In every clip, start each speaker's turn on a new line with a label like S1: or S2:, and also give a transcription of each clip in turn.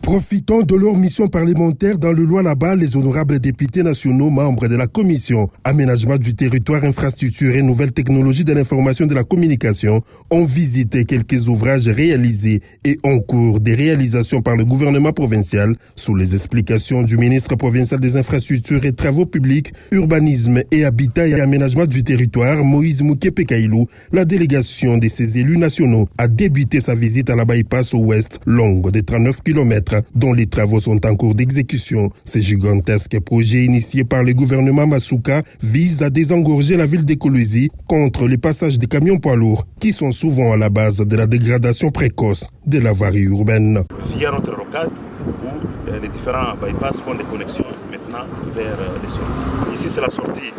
S1: Profitant de leur mission parlementaire dans le Lualaba, les honorables députés nationaux membres de la Commission Aménagement du territoire, infrastructure et nouvelles technologies de l'information et de la communication ont visité quelques ouvrages réalisés et en cours de réalisation par le gouvernement provincial sous les explications du ministre provincial des infrastructures et travaux publics, urbanisme et habitat et aménagement du territoire, Moïse Moukepe Kailou. La délégation de ces élus nationaux a débuté sa visite à la bypass ouest longue de 39 km dont les travaux sont en cours d'exécution. Ce gigantesque projet initié par le gouvernement Masuka vise à désengorger la ville d'Ekolozi contre les passages des camions poids lourds qui sont souvent à la base de la dégradation précoce de la voirie urbaine.
S2: Via notre rocade où les différents bypass font des connexions maintenant vers les sorties. Ici c'est la sortie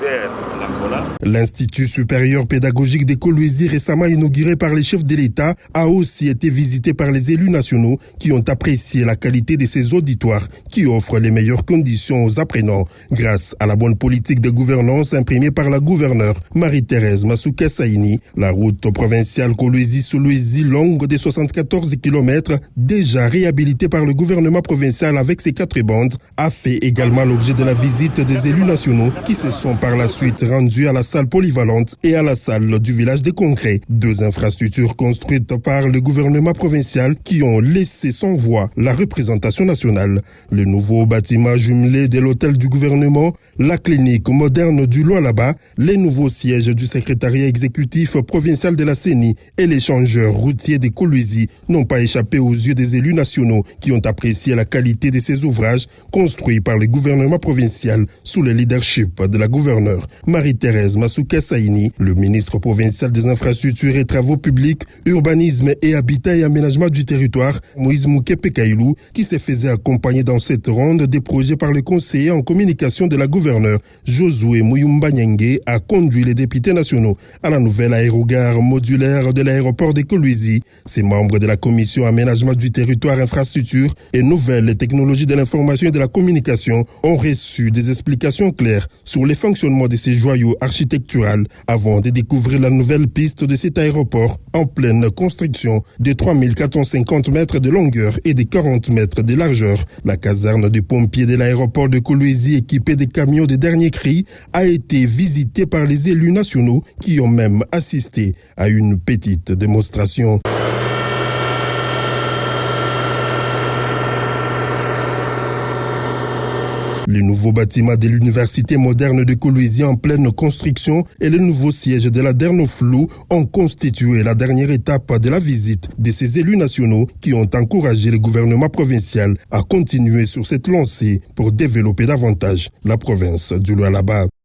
S2: vers l'Angola.
S1: L'Institut supérieur pédagogique d'Ekolozi, récemment inauguré par les chefs de l'État, a aussi été visité par les élus nationaux qui ont apprécié la qualité de ces auditoires qui offrent les meilleures conditions aux apprenants grâce à la bonne politique de gouvernance imprimée par la gouverneure Marie-Thérèse Masuka Saini. La route provinciale Kolwezi-Solwezi, longue de 74 km, déjà réhabilitée par le gouvernement provincial avec ses 4 bandes, a fait également l'objet de la visite des élus nationaux qui se sont par la suite rendus à la salle polyvalente et à la salle du village des Congrès, 2 infrastructures construites par le gouvernement provincial qui ont laissé sans voix la représentation nationale. Le nouveau bâtiment jumelé de l'hôtel du gouvernement, la clinique moderne du Lualaba, les nouveaux sièges du secrétariat exécutif provincial de la CENI et l'échangeur routier de Kolwezi n'ont pas échappé aux yeux des élus nationaux qui ont apprécié la qualité de ces ouvrages construits par le gouvernement provincial sous le leadership de la gouverneure Marie-Thérèse Masuka Saini. Le ministre provincial des infrastructures et travaux publics, urbanisme et habitat et aménagement du territoire, Moïse Moukepe Kailou, qui se faisait accompagner dans cette ronde des projets par le conseiller en communication de la gouverneure Josué Muyumba Nyenge, a conduit les députés nationaux à la nouvelle aérogare modulaire de l'aéroport de Kolwezi. Ces membres de la commission aménagement du territoire, infrastructure et nouvelles technologies de l'information et de la communication ont reçu des explications claires sur les fonctionnements de ces joyaux architecturaux avant de découvrir la nouvelle piste de cet aéroport en pleine construction de 3450 mètres de longueur et de 40 mètres de largeur. La caserne de pompiers de l'aéroport de Kolwezi, équipée de camions de dernier cri, a été visitée par les élus nationaux qui ont même assisté à une petite démonstration. Le nouveau bâtiment de l'université moderne de Kolwezi en pleine construction et le nouveau siège de la Dernoflou ont constitué la dernière étape de la visite de ces élus nationaux qui ont encouragé le gouvernement provincial à continuer sur cette lancée pour développer davantage la province du Lualaba.